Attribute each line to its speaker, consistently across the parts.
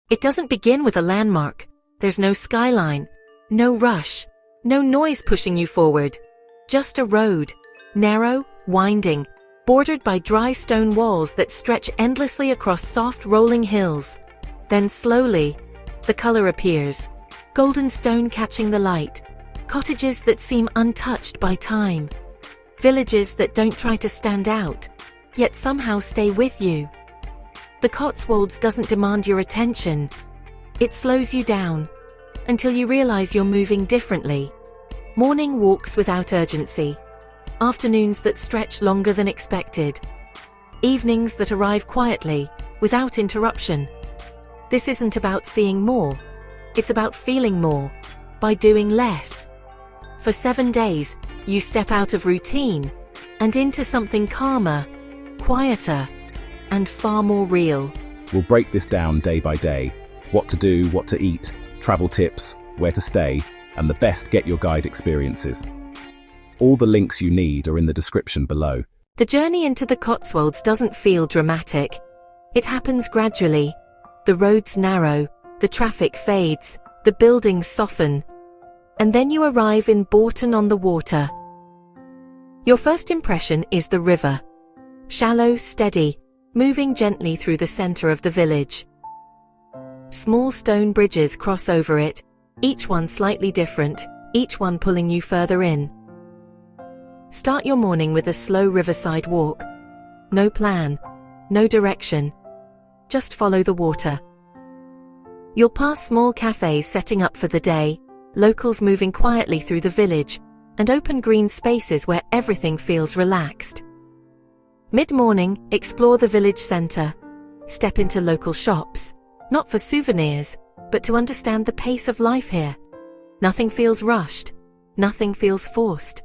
Speaker 1: It doesn't begin with a landmark. There's no skyline, no rush, no noise pushing you forward. Just a road, narrow, winding, bordered by dry stone walls that stretch endlessly across soft rolling hills. Then slowly, the color appears, golden stone catching the light, cottages that seem untouched by time, villages that don't try to stand out, yet somehow stay with you. The Cotswolds doesn't demand your attention. It slows you down, until you realize you're moving differently. Morning walks without urgency, afternoons that stretch longer than expected, evenings that arrive quietly, without interruption. This isn't about seeing more, it's about feeling more, by doing less. For 7 days, you step out of routine, and into something calmer, quieter, and far more real.
Speaker 2: We'll break this down day by day. What to do, what to eat, travel tips, where to stay, and the best Get Your Guide experiences. All the links you need are in the description below.
Speaker 1: The journey into the Cotswolds doesn't feel dramatic. It happens gradually. The roads narrow, the traffic fades, the buildings soften. And then you arrive in Bourton-on-the-Water. Your first impression is the river. Shallow, steady, moving gently through the center of the village. Small stone bridges cross over it, each one slightly different, each one pulling you further in. Start your morning with a slow riverside walk. No plan, no direction. Just follow the water. You'll pass small cafés setting up for the day, locals moving quietly through the village, and open green spaces where everything feels relaxed. Mid-morning, explore the village centre. Step into local shops, not for souvenirs, but to understand the pace of life here. Nothing feels rushed, nothing feels forced.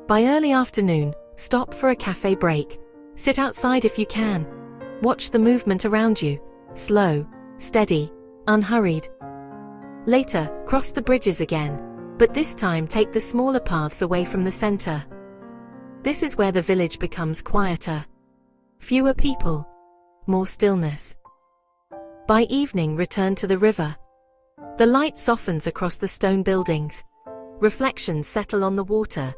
Speaker 1: By early afternoon, stop for a cafe break. Sit outside if you can. Watch the movement around you, slow, steady, unhurried. Later, cross the bridges again, but this time take the smaller paths away from the center. This is where the village becomes quieter. Fewer people, more stillness. By evening, return to the river. The light softens across the stone buildings. Reflections settle on the water.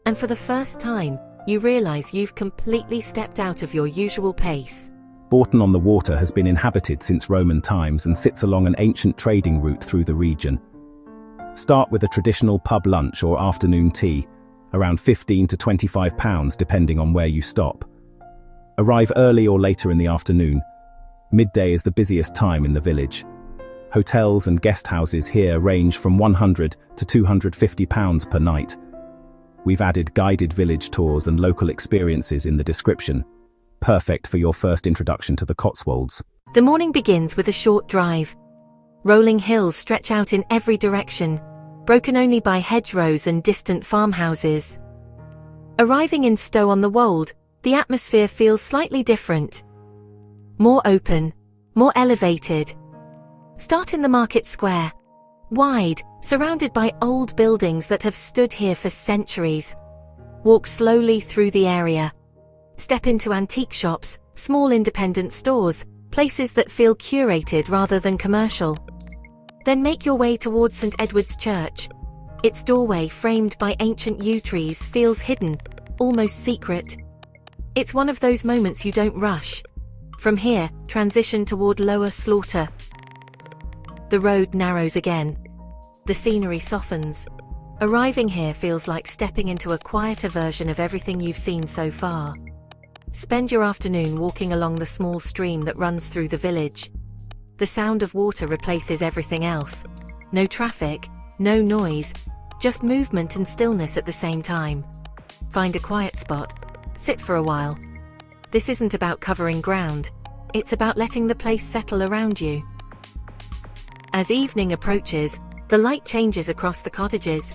Speaker 1: And for the first time, you realize you've completely stepped out of your usual pace.
Speaker 2: Bourton-on-the-Water has been inhabited since Roman times and sits along an ancient trading route through the region. Start with a traditional pub lunch or afternoon tea, around £15 to £25 depending on where you stop. Arrive early or later in the afternoon. Midday is the busiest time in the village. Hotels and guest houses here range from £100 to £250 per night. We've added guided village tours and local experiences in the description. Perfect for your first introduction to the Cotswolds.
Speaker 1: The morning begins with a short drive. Rolling hills stretch out in every direction, broken only by hedgerows and distant farmhouses. Arriving in Stow-on-the-Wold, the atmosphere feels slightly different. More open, more elevated. Start in the market square. Wide, surrounded by old buildings that have stood here for centuries. Walk slowly through the area. Step into antique shops, small independent stores, places that feel curated rather than commercial. Then make your way towards St. Edward's Church. Its doorway, framed by ancient yew trees, feels hidden, almost secret. It's one of those moments you don't rush. From here, transition toward Lower Slaughter. The road narrows again. The scenery softens. Arriving here feels like stepping into a quieter version of everything you've seen so far. Spend your afternoon walking along the small stream that runs through the village. The sound of water replaces everything else. No traffic, no noise, just movement and stillness at the same time. Find a quiet spot. Sit for a while. This isn't about covering ground. It's about letting the place settle around you. As evening approaches, the light changes across the cottages.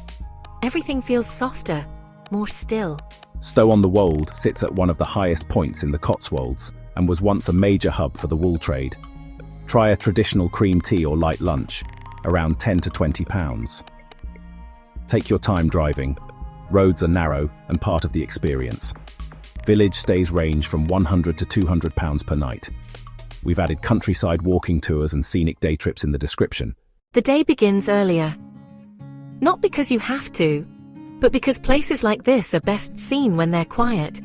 Speaker 1: Everything feels softer, more still.
Speaker 2: Stow-on-the-Wold sits at one of the highest points in the Cotswolds and was once a major hub for the wool trade. Try a traditional cream tea or light lunch, around £10 to £20. Take your time driving. Roads are narrow and part of the experience. Village stays range from £100 to £200 per night. We've added countryside walking tours and scenic day trips in the description.
Speaker 1: The day begins earlier. Not because you have to, but because places like this are best seen when they're quiet.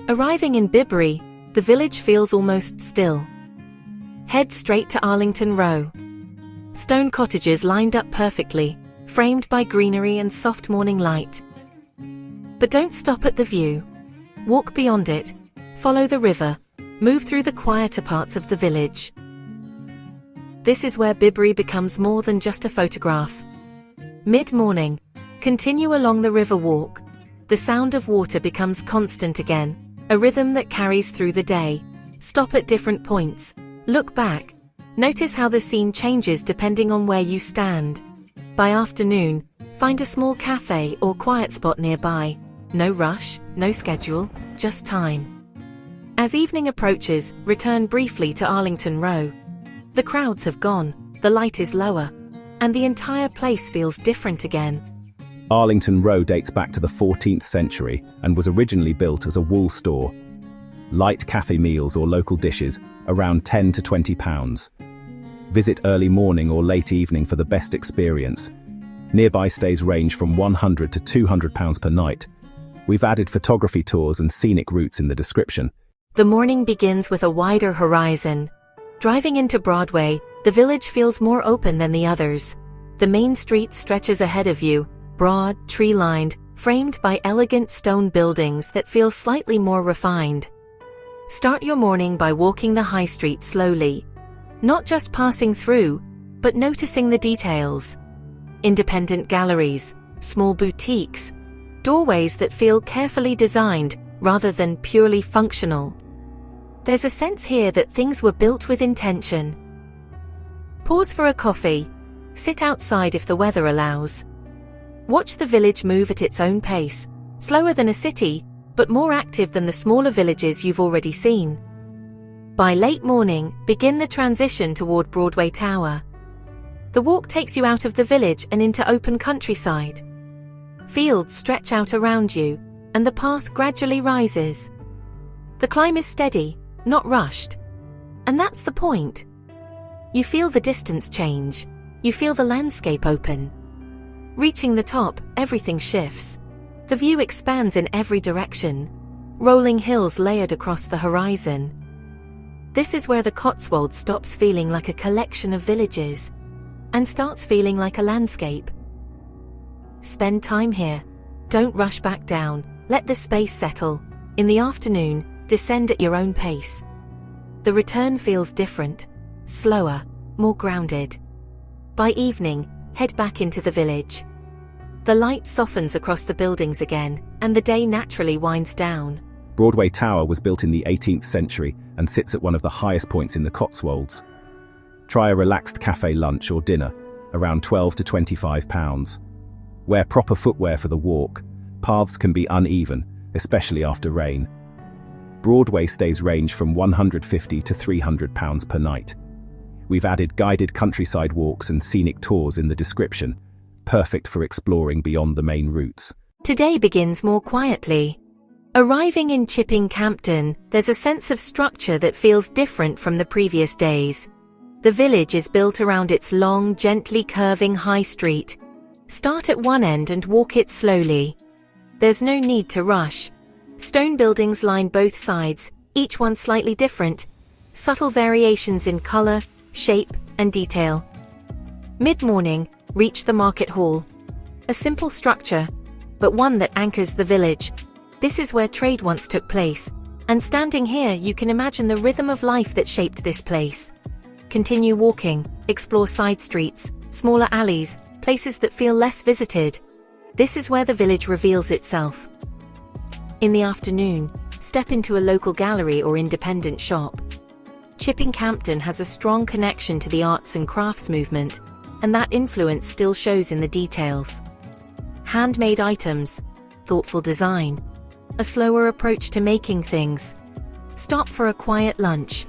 Speaker 1: Arriving in Bibury, the village feels almost still. Head straight to Arlington Row. Stone cottages lined up perfectly, framed by greenery and soft morning light. But don't stop at the view. Walk beyond it, follow the river, move through the quieter parts of the village. This is where Bibury becomes more than just a photograph. Mid-morning, continue along the river walk. The sound of water becomes constant again, a rhythm that carries through the day. Stop at different points, look back, notice how the scene changes depending on where you stand. By afternoon, find a small cafe or quiet spot nearby. No rush, no schedule, just time. As evening approaches, return briefly to Arlington Row. The crowds have gone, the light is lower, and the entire place feels different again.
Speaker 2: Arlington Row dates back to the 14th century and was originally built as a wool store. Light cafe meals or local dishes, around £10 to £20. Visit early morning or late evening for the best experience. Nearby stays range from £100 to £200 per night. We've added photography tours and scenic routes in the description.
Speaker 1: The morning begins with a wider horizon. Driving into Broadway, the village feels more open than the others. The main street stretches ahead of you, broad, tree-lined, framed by elegant stone buildings that feel slightly more refined. Start your morning by walking the high street slowly. Not just passing through, but noticing the details. Independent galleries, small boutiques, doorways that feel carefully designed rather than purely functional. There's a sense here that things were built with intention. Pause for a coffee. Sit outside if the weather allows. Watch the village move at its own pace, slower than a city, but more active than the smaller villages you've already seen. By late morning, begin the transition toward Broadway Tower. The walk takes you out of the village and into open countryside. Fields stretch out around you, and the path gradually rises. The climb is steady, not rushed. And that's the point. You feel the distance change. You feel the landscape open. Reaching the top, everything shifts. The view expands in every direction. Rolling hills layered across the horizon. This is where the Cotswolds stops feeling like a collection of villages and starts feeling like a landscape. Spend time here. Don't rush back down. Let the space settle. In the afternoon, descend at your own pace. The return feels different, slower, more grounded. By evening, head back into the village. The light softens across the buildings again, and the day naturally winds down.
Speaker 2: Broadway Tower was built in the 18th century and sits at one of the highest points in the Cotswolds. Try a relaxed cafe lunch or dinner, around £12 to £25. Wear proper footwear for the walk. Paths can be uneven, especially after rain. Broadway stays range from £150 to £300 per night. We've added guided countryside walks and scenic tours in the description, perfect for exploring beyond the main routes.
Speaker 1: Today begins more quietly. Arriving in Campden, there's a sense of structure that feels different from the previous days. The village is built around its long, gently curving high street. Start at one end and walk it slowly. There's no need to rush. Stone buildings line both sides, each one slightly different. Subtle variations in color, shape, and detail. Mid-morning, reach the market hall. A simple structure, but one that anchors the village. This is where trade once took place, and standing here you can imagine the rhythm of life that shaped this place. Continue walking, explore side streets, smaller alleys, places that feel less visited. This is where the village reveals itself. In the afternoon, step into a local gallery or independent shop. Campden has a strong connection to the arts and crafts movement, and that influence still shows in the details. Handmade items, thoughtful design, a slower approach to making things. Stop for a quiet lunch.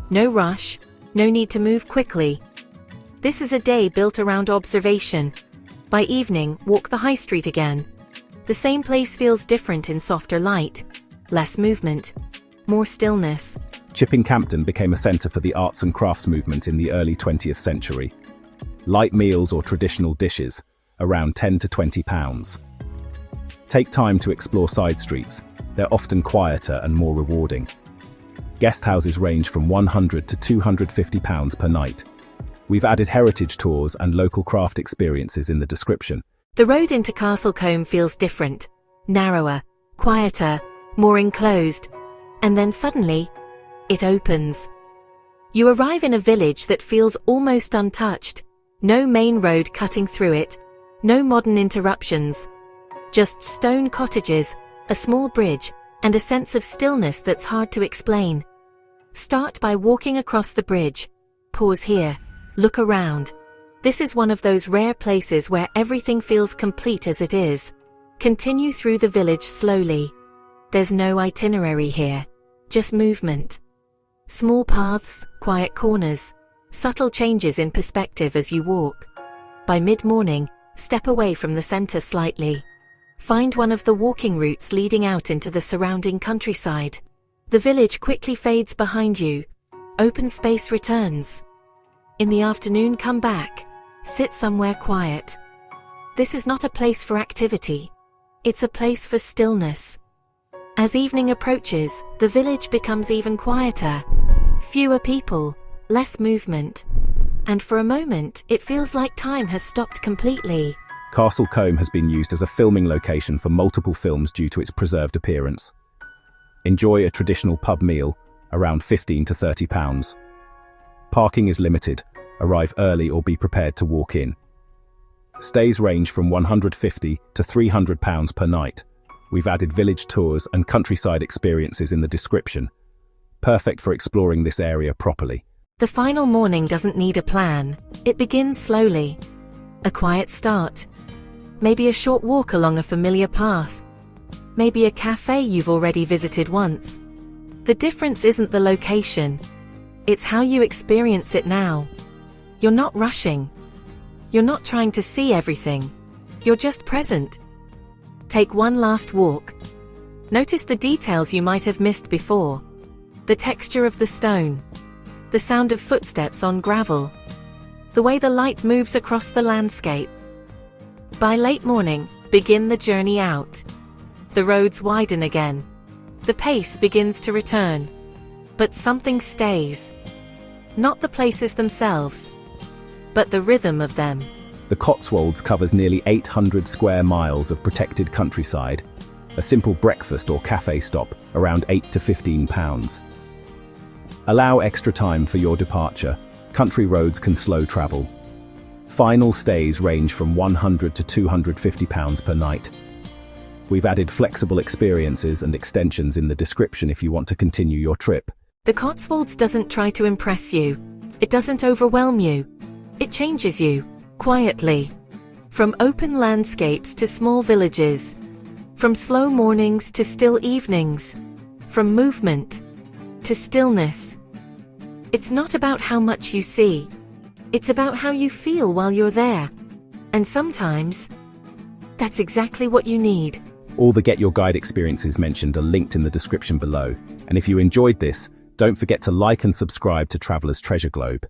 Speaker 1: No rush, no need to move quickly. This is a day built around observation. By evening, walk the high street again. The same place feels different in softer light, less movement, more stillness.
Speaker 2: Chipping Campden became a centre for the arts and crafts movement in the early 20th century. Light meals or traditional dishes, around £10 to £20. Take time to explore side streets. They're often quieter and more rewarding. Guest houses range from £100 to £250 per night. We've added heritage tours and local craft experiences in the description.
Speaker 1: The road into Combe feels different, narrower, quieter, more enclosed, and then suddenly, it opens. You arrive in a village that feels almost untouched. No main road cutting through it, no modern interruptions. Just stone cottages, a small bridge, and a sense of stillness that's hard to explain. Start by walking across the bridge. Pause here. Look around. This is one of those rare places where everything feels complete as it is. Continue through the village slowly. There's no itinerary here. Just movement. Small paths, quiet corners, subtle changes in perspective as you walk. By mid-morning, step away from the center slightly. Find one of the walking routes leading out into the surrounding countryside. The village quickly fades behind you. Open space returns. In the afternoon, come back. Sit somewhere quiet. This is not a place for activity. It's a place for stillness. As evening approaches, the village becomes even quieter. Fewer people, less movement. And for a moment, it feels like time has stopped completely.
Speaker 2: Castle Combe has been used as a filming location for multiple films due to its preserved appearance. Enjoy a traditional pub meal, around £15 to £30. Parking is limited. Arrive early or be prepared to walk in. Stays range from £150 to £300 per night. We've added village tours and countryside experiences in the description. Perfect for exploring this area properly.
Speaker 1: The final morning doesn't need a plan. It begins slowly. A quiet start. Maybe a short walk along a familiar path. Maybe a cafe you've already visited once. The difference isn't the location. It's how you experience it now. You're not rushing. You're not trying to see everything. You're just present. Take one last walk. Notice the details you might have missed before. The texture of the stone. The sound of footsteps on gravel. The way the light moves across the landscape. By late morning, begin the journey out. The roads widen again. The pace begins to return. But something stays. Not the places themselves, but the rhythm of them.
Speaker 2: The Cotswolds covers nearly 800 square miles of protected countryside. A simple breakfast or cafe stop, around £8 to £15. Allow extra time for your departure. Country roads can slow travel. Final stays range from £100 to £250 per night. We've added flexible experiences and extensions in the description if you want to continue your trip.
Speaker 1: The Cotswolds doesn't try to impress you. It doesn't overwhelm you. It changes you, quietly. From open landscapes to small villages. From slow mornings to still evenings. From movement to stillness. It's not about how much you see. It's about how you feel while you're there. And sometimes, that's exactly what you need.
Speaker 2: All the Get Your Guide experiences mentioned are linked in the description below. And if you enjoyed this, don't forget to like and subscribe to Traveller's Treasure Globe.